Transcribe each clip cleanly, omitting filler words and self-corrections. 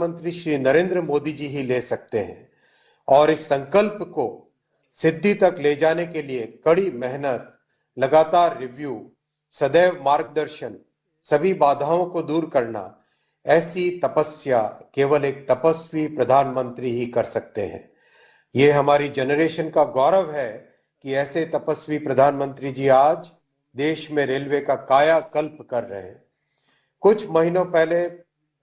प्रधानमंत्री श्री नरेंद्र मोदी जी ही ले सकते हैं और इस संकल्प को सिद्धि तक ले जाने के लिए कड़ी मेहनत, लगातार रिव्यू, सदैव मार्गदर्शन, सभी बाधाओं को दूर करना, ऐसी तपस्या केवल एक तपस्वी प्रधानमंत्री ही कर सकते हैं। ये हमारी जनरेशन का गौरव है कि ऐसे तपस्वी प्रधानमंत्री जी आज देश में रेलवे का कायाकल्प कर रहे हैं। कुछ महीनों पहले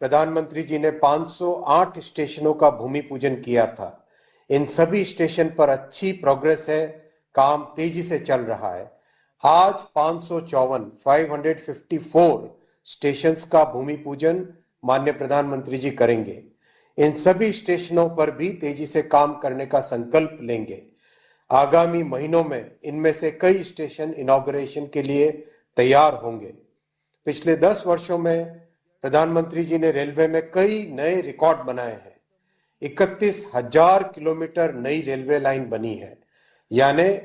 प्रधानमंत्री जी ने 508 स्टेशनों का भूमि पूजन किया था। इन सभी स्टेशन पर अच्छी प्रोग्रेस है, काम तेजी से चल रहा है। आज 554 स्टेशंस का भूमि पूजन माननीय प्रधानमंत्री जी करेंगे। इन सभी स्टेशनों पर भी तेजी से काम करने का संकल्प लेंगे। आगामी महीनों में इनमें से कई स्टेशन इनॉग्रेशन के लिए तैयार होंगे। पिछले 10 वर्षों में प्रधानमंत्री जी ने रेलवे में कई नए रिकॉर्ड बनाए हैं। 31,000 किलोमीटर नई रेलवे लाइन बनी है, यानी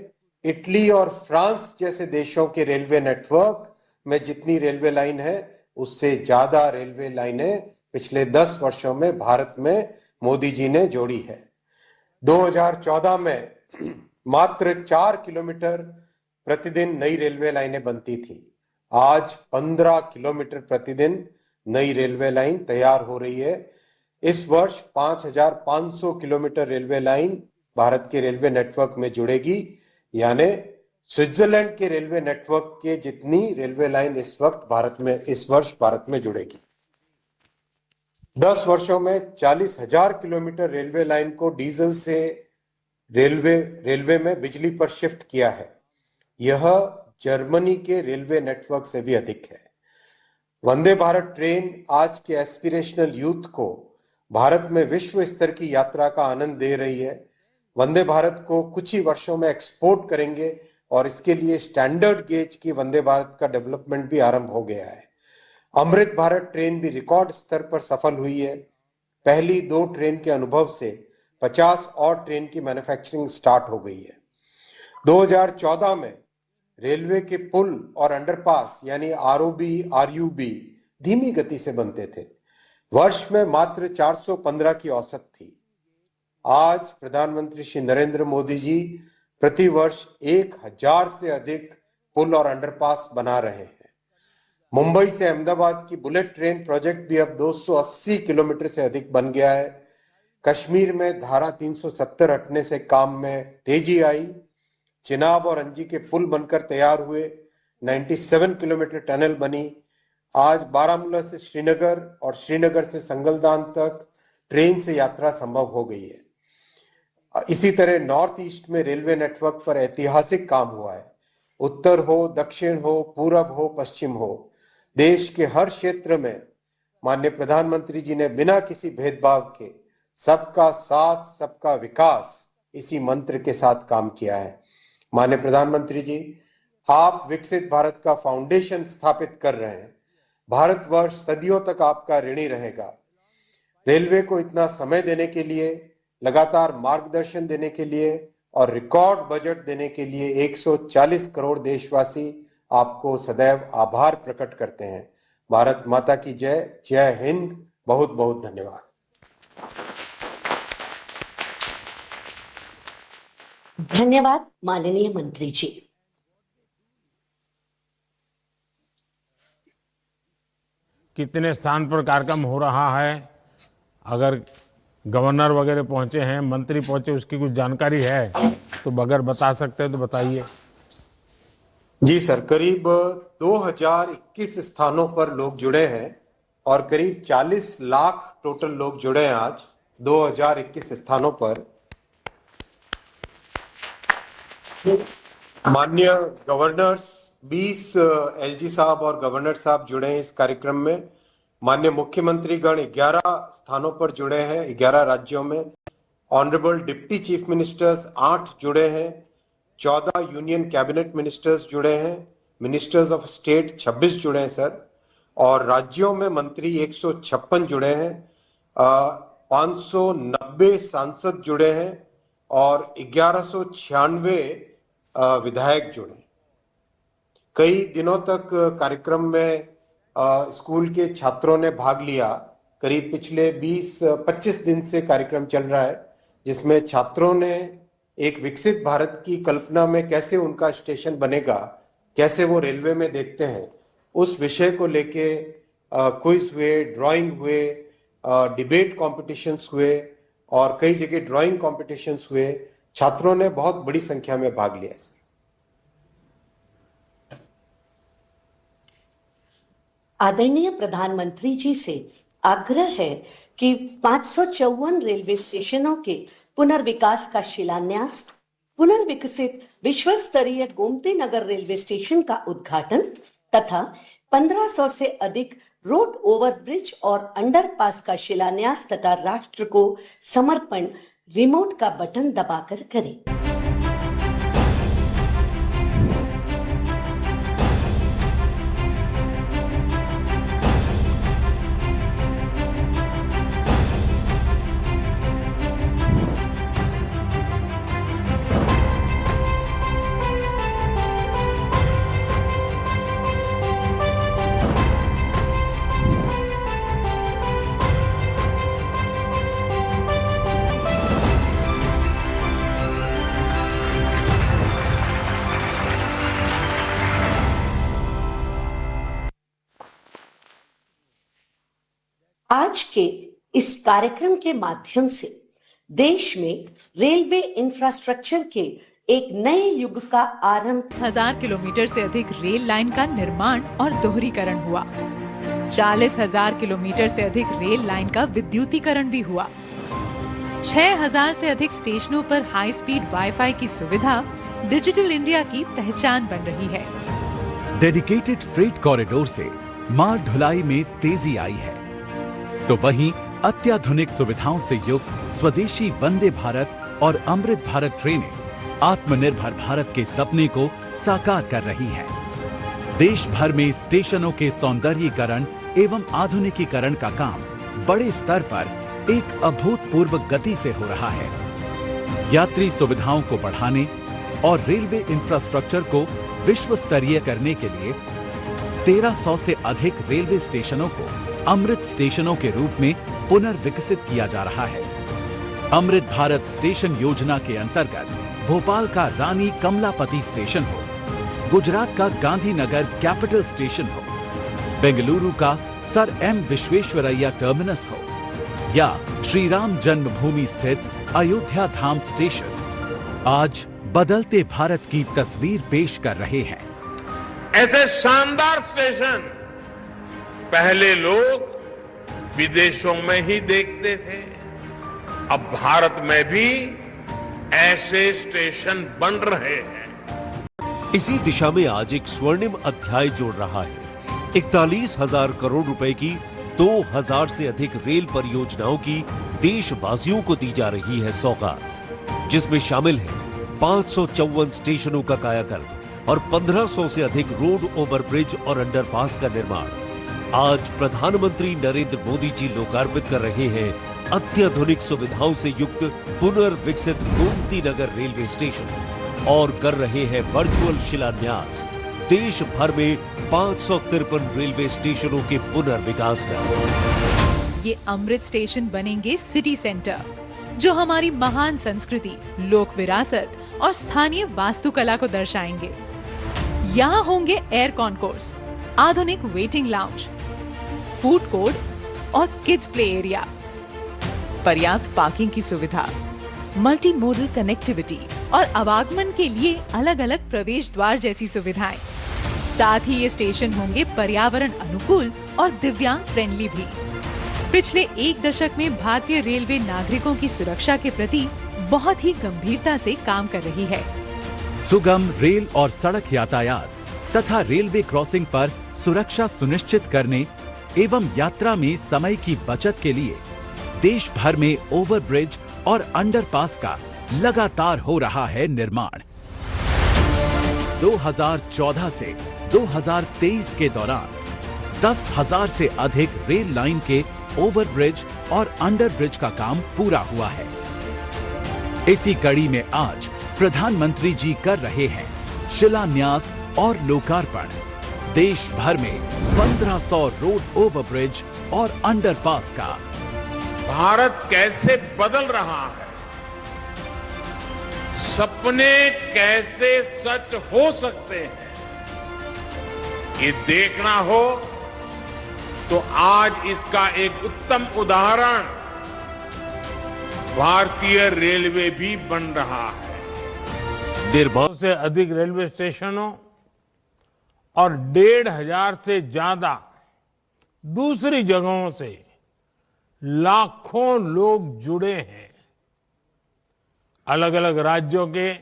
इटली और फ्रांस जैसे देशों के रेलवे नेटवर्क में जितनी रेलवे लाइन है उससे ज्यादा रेलवे लाइनें पिछले 10 वर्षों में भारत में मोदी जी ने जोड़ी है। 2014 में मात्र 4 किलोमीटर प्रतिदिन नई रेलवे लाइनें बनती थी। आज 15 किलोमीटर प्रतिदिन नई रेलवे लाइन तैयार हो रही है। इस वर्ष 5,500 किलोमीटर रेलवे लाइन भारत के रेलवे नेटवर्क में जुड़ेगी, यानी स्विट्जरलैंड के रेलवे नेटवर्क के जितनी रेलवे लाइन इस वर्ष भारत में जुड़ेगी। 10 वर्षों में 40,000 किलोमीटर रेलवे लाइन को डीजल से रेलवे में बिजली पर शिफ्ट किया है। यह जर्मनी के रेलवे नेटवर्क से भी अधिक है। वंदे भारत ट्रेन आज के एस्पिरेशनल यूथ को भारत में विश्व स्तर की यात्रा का आनंद दे रही है। वंदे भारत को कुछ ही वर्षों में एक्सपोर्ट करेंगे और इसके लिए स्टैंडर्ड गेज की वंदे भारत का डेवलपमेंट भी आरंभ हो गया है। अमृत भारत ट्रेन भी रिकॉर्ड स्तर पर सफल हुई है। पहली 2 ट्रेन के अनुभव से 50 और ट्रेन की मैन्युफैक्चरिंग स्टार्ट हो गई है। 2014 में रेलवे के पुल और अंडरपास यानी आरयूबी धीमी गति से बनते थे। वर्ष में मात्र 415 की औसत थी। आज प्रधानमंत्री श्री नरेंद्र मोदी जी प्रति वर्ष 1000 से अधिक पुल और अंडरपास बना रहे हैं। मुंबई से अहमदाबाद की बुलेट ट्रेन प्रोजेक्ट भी अब 280 किलोमीटर से अधिक बन गया है। कश्मीर में धारा 370 हटने से काम में तेजी आई। चिनाब और अंजी के पुल बनकर तैयार हुए। 97 किलोमीटर टनल बनी। आज बारामूला से श्रीनगर और श्रीनगर से संगलदान तक ट्रेन से यात्रा संभव हो गई है। इसी तरह नॉर्थ ईस्ट में रेलवे नेटवर्क पर ऐतिहासिक काम हुआ है। उत्तर हो, दक्षिण हो, पूरब हो, पश्चिम हो, देश के हर क्षेत्र में माननीय प्रधानमंत्री जी ने बिना किसी भेदभाव के सबका साथ सबका विकास इसी मंत्र के साथ काम किया है। माननीय प्रधानमंत्री जी, आप विकसित भारत का फाउंडेशन स्थापित कर रहे हैं। भारतवर्ष सदियों तक आपका ऋणी रहेगा। रेलवे को इतना समय देने के लिए, लगातार मार्गदर्शन देने के लिए और रिकॉर्ड बजट देने के लिए 140 करोड़ देशवासी आपको सदैव आभार प्रकट करते हैं। भारत माता की जय। जय हिंद। बहुत बहुत धन्यवाद। धन्यवाद माननीय मंत्री जी। कितने स्थान पर कार्यक्रम हो रहा है, अगर गवर्नर वगैरह पहुंचे हैं, मंत्री पहुंचे, उसकी कुछ जानकारी है तो अगर बता सकते हैं तो बताइए। जी सर, करीब 2021 स्थानों पर लोग जुड़े हैं और करीब 40 लाख टोटल लोग जुड़े हैं आज 2021 स्थानों पर। माननीय गवर्नर्स 20 एलजी साहब और गवर्नर साहब जुड़े हैं इस कार्यक्रम में। माननीय मुख्यमंत्री गण 11 स्थानों पर जुड़े हैं 11 राज्यों में। ऑनरेबल डिप्टी चीफ मिनिस्टर्स 8 जुड़े हैं। 14 यूनियन कैबिनेट मिनिस्टर्स जुड़े हैं। मिनिस्टर्स ऑफ स्टेट 26 जुड़े हैं सर। और राज्यों में मंत्री 156 जुड़े हैं। 590 सांसद जुड़े हैं और 1196 विधायक जुड़े। कई दिनों तक कार्यक्रम में स्कूल के छात्रों ने भाग लिया। करीब पिछले 20-25 दिन से कार्यक्रम चल रहा है, जिसमें छात्रों ने एक विकसित भारत की कल्पना में कैसे उनका स्टेशन बनेगा, कैसे वो रेलवे में देखते हैं, उस विषय को लेके क्विज हुए, ड्राइंग हुए, डिबेट कॉम्पिटिशन्स हुए और कई जगह ड्राइंग कॉम्पिटिशन्स हुए। छात्रों ने बहुत बड़ी संख्या में भाग लिया। आदरणीय प्रधानमंत्री जी से आग्रह है कि 554 रेलवे स्टेशनों के पुनर्विकास का शिलान्यास, पुनर्विकसित विश्व स्तरीय गोमती नगर रेलवे स्टेशन का उद्घाटन तथा 1500 से अधिक रोड ओवरब्रिज और अंडरपास का शिलान्यास तथा राष्ट्र को समर्पण रिमोट का बटन दबाकर करें। आज के इस कार्यक्रम के माध्यम से देश में रेलवे इंफ्रास्ट्रक्चर के एक नए युग का आरंभ। 1000 किलोमीटर से अधिक रेल लाइन का निर्माण और दोहरीकरण हुआ। 40,000 किलोमीटर से अधिक रेल लाइन का विद्युतीकरण भी हुआ। 6,000 से अधिक स्टेशनों पर हाई स्पीड वाईफाई की सुविधा डिजिटल इंडिया की पहचान बन रही है। डेडिकेटेड फ्रेट कॉरिडोर से माल ढुलाई में तेजी आई है, तो वहीं अत्याधुनिक सुविधाओं से युक्त स्वदेशी वंदे भारत और अमृत भारत ट्रेनें आत्मनिर्भर भारत के सपने को साकार कर रही हैं। देश भर में स्टेशनों के सौंदर्यीकरण एवं आधुनिकीकरण का काम बड़े स्तर पर एक अभूतपूर्व गति से हो रहा है। यात्री सुविधाओं को बढ़ाने और रेलवे इंफ्रास्ट्रक्चर को विश्व स्तरीय करने के लिए 1300 से अधिक रेलवे स्टेशनों को अमृत स्टेशनों के रूप में पुनर्विकसित किया जा रहा है। अमृत भारत स्टेशन योजना के अंतर्गत भोपाल का रानी कमलापति स्टेशन हो, गुजरात का गांधीनगर कैपिटल स्टेशन हो, बेंगलुरु का सर एम विश्वेश्वरैया टर्मिनस हो या श्री राम जन्मभूमि स्थित अयोध्या धाम स्टेशन आज बदलते भारत की तस्वीर पेश कर रहे हैं। ऐसे शानदार स्टेशन पहले लोग विदेशों में ही देखते थे, अब भारत में भी ऐसे स्टेशन बन रहे हैं। इसी दिशा में आज एक स्वर्णिम अध्याय जोड़ रहा है। 41,000 करोड़ रुपए की 2,000 से अधिक रेल परियोजनाओं की देशवासियों को दी जा रही है सौगात, जिसमें शामिल है 554 स्टेशनों का कायाकल्प और 1500 से अधिक रोड ओवरब्रिज और अंडरपास का निर्माण। आज प्रधानमंत्री नरेंद्र मोदी जी लोकार्पित कर रहे हैं अत्याधुनिक सुविधाओं से युक्त पुनर्विकसित गोमती नगर रेलवे स्टेशन और कर रहे हैं वर्चुअल शिलान्यास देश भर में 553 रेलवे स्टेशनों के पुनर्विकास का। ये अमृत स्टेशन बनेंगे सिटी सेंटर, जो हमारी महान संस्कृति, लोक विरासत और स्थानीय वास्तुकला को दर्शाएंगे। यहाँ होंगे एयर कॉन्कोर्स, आधुनिक वेटिंग लाउंज, फूड कोर्ट और किड्स प्ले एरिया, पर्याप्त पार्किंग की सुविधा, मल्टी मोडल कनेक्टिविटी और आवागमन के लिए अलग अलग प्रवेश द्वार जैसी सुविधाएं। साथ ही ये स्टेशन होंगे पर्यावरण अनुकूल और दिव्यांग फ्रेंडली भी। पिछले एक दशक में भारतीय रेलवे नागरिकों की सुरक्षा के प्रति बहुत ही गंभीरता से काम कर रही है। सुगम रेल और सड़क यातायात तथा रेलवे क्रॉसिंग पर सुरक्षा सुनिश्चित करने एवं यात्रा में समय की बचत के लिए देश भर में ओवरब्रिज और अंडरपास का लगातार हो रहा है निर्माण। 2014 से 2023 के दौरान 10,000 से अधिक रेल लाइन के ओवरब्रिज और अंडरब्रिज का काम पूरा हुआ है। इसी कड़ी में आज प्रधानमंत्री जी कर रहे हैं शिलान्यास और लोकार्पण देश भर में 1500 रोड ओवरब्रिज और अंडरपास का। भारत कैसे बदल रहा है, सपने कैसे सच हो सकते हैं, ये देखना हो तो आज इसका एक उत्तम उदाहरण भारतीय रेलवे भी बन रहा है। बहुत से अधिक रेलवे स्टेशनों और 1,500 से ज्यादा दूसरी जगहों से लाखों लोग जुड़े हैं। अलग अलग राज्यों के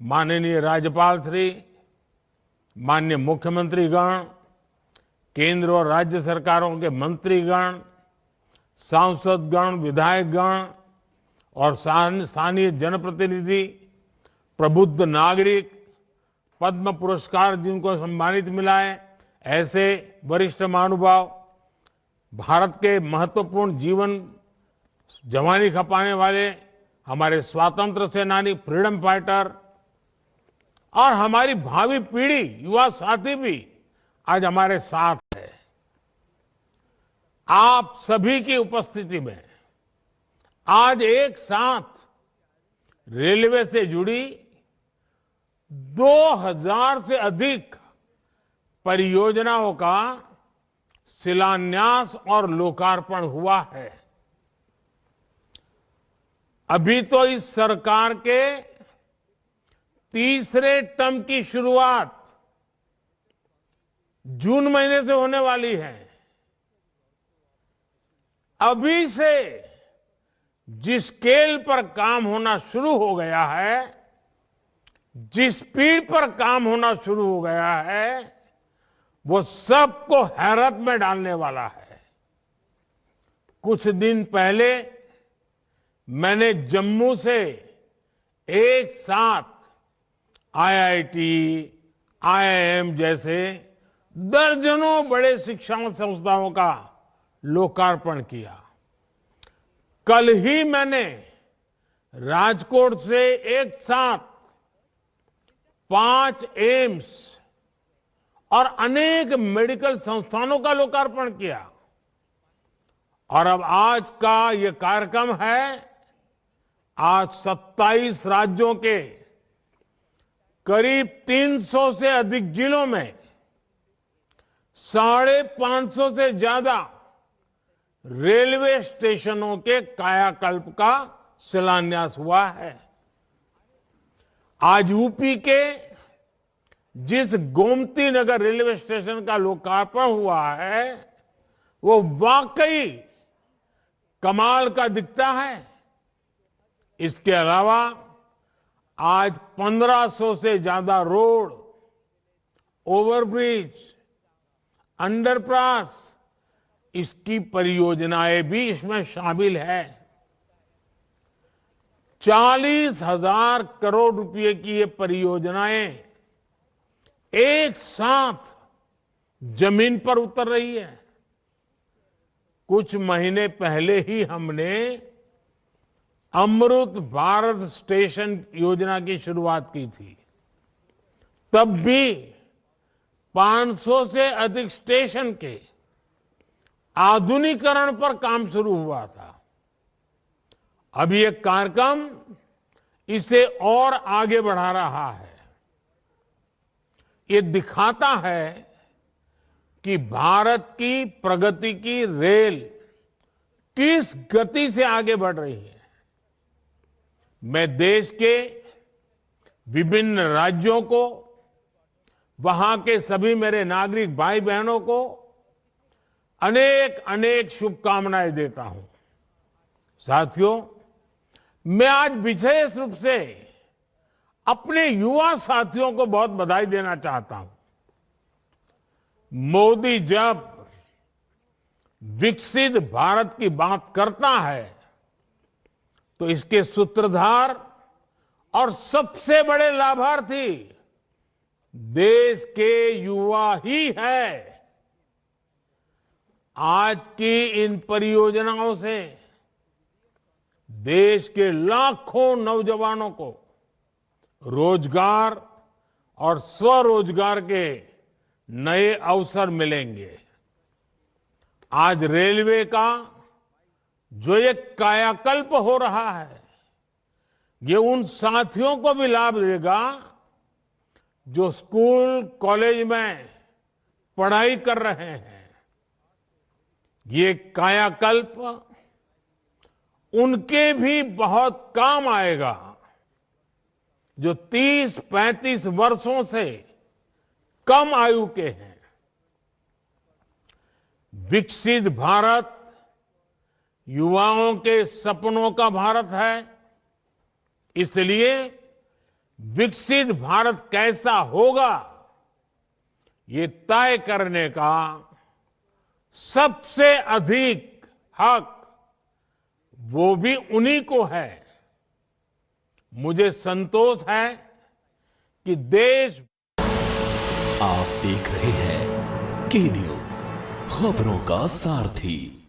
माननीय राज्यपाल श्री, माननीय मुख्यमंत्रीगण, केंद्र और राज्य सरकारों के मंत्रीगण, सांसदगण, विधायकगण और स्थानीय जनप्रतिनिधि, प्रबुद्ध नागरिक, पद्म पुरस्कार जिनको सम्मानित मिला है, ऐसे वरिष्ठ महानुभाव, भारत के महत्वपूर्ण जीवन जवानी खपाने वाले हमारे स्वतंत्र सेनानी, फ्रीडम फाइटर और हमारी भावी पीढ़ी, युवा साथी भी आज हमारे साथ है। आप सभी की उपस्थिति में आज एक साथ रेलवे से जुड़ी 2000 से अधिक परियोजनाओं का शिलान्यास और लोकार्पण हुआ है। अभी तो इस सरकार के तीसरे टर्म की शुरुआत जून महीने से होने वाली है। अभी से जिस स्केल पर काम होना शुरू हो गया है, जिस स्पीड पर काम होना शुरू हो गया है, वो सबको हैरत में डालने वाला है। कुछ दिन पहले मैंने जम्मू से एक साथ आईआईटी, आईआईएम जैसे दर्जनों बड़े शिक्षा संस्थाओं का लोकार्पण किया। कल ही मैंने राजकोट से एक साथ 5 एम्स और अनेक मेडिकल संस्थानों का लोकार्पण किया। और अब आज का ये कार्यक्रम है, आज 27 राज्यों के करीब 300 से अधिक जिलों में 550 से ज्यादा रेलवे स्टेशनों के कायाकल्प का शिलान्यास हुआ है। आज यूपी के जिस गोमती नगर रेलवे स्टेशन का लोकार्पण हुआ है, वो वाकई कमाल का दिखता है। इसके अलावा आज 1500 से ज्यादा रोड, ओवरब्रिज, अंडरपास, इसकी परियोजनाएं भी इसमें शामिल है। 40,000 करोड़ रुपए की ये परियोजनाएं एक साथ जमीन पर उतर रही है। कुछ महीने पहले ही हमने अमृत भारत स्टेशन योजना की शुरुआत की थी। तब भी 500 से अधिक स्टेशन के आधुनिकीकरण पर काम शुरू हुआ था। अब ये कार्यक्रम इसे और आगे बढ़ा रहा है। ये दिखाता है कि भारत की प्रगति की रेल किस गति से आगे बढ़ रही है। मैं देश के विभिन्न राज्यों को, वहां के सभी मेरे नागरिक भाई बहनों को अनेक अनेक शुभकामनाएं देता हूं। साथियों, मैं आज विशेष रूप से अपने युवा साथियों को बहुत बधाई देना चाहता हूं। मोदी जब विकसित भारत की बात करता है तो इसके सूत्रधार और सबसे बड़े लाभार्थी देश के युवा ही है। आज की इन परियोजनाओं से देश के लाखों नौजवानों को रोजगार और स्वरोजगार के नए अवसर मिलेंगे। आज रेलवे का जो ये कायाकल्प हो रहा है, ये उन साथियों को भी लाभ देगा जो स्कूल कॉलेज में पढ़ाई कर रहे हैं। ये कायाकल्प उनके भी बहुत काम आएगा जो 30-35 वर्षों से कम आयु के हैं। विकसित भारत युवाओं के सपनों का भारत है, इसलिए विकसित भारत कैसा होगा ये तय करने का सबसे अधिक हक वो भी उन्हीं को है। मुझे संतोष है कि देश। आप देख रहे हैं के न्यूज़, खबरों का सारथी।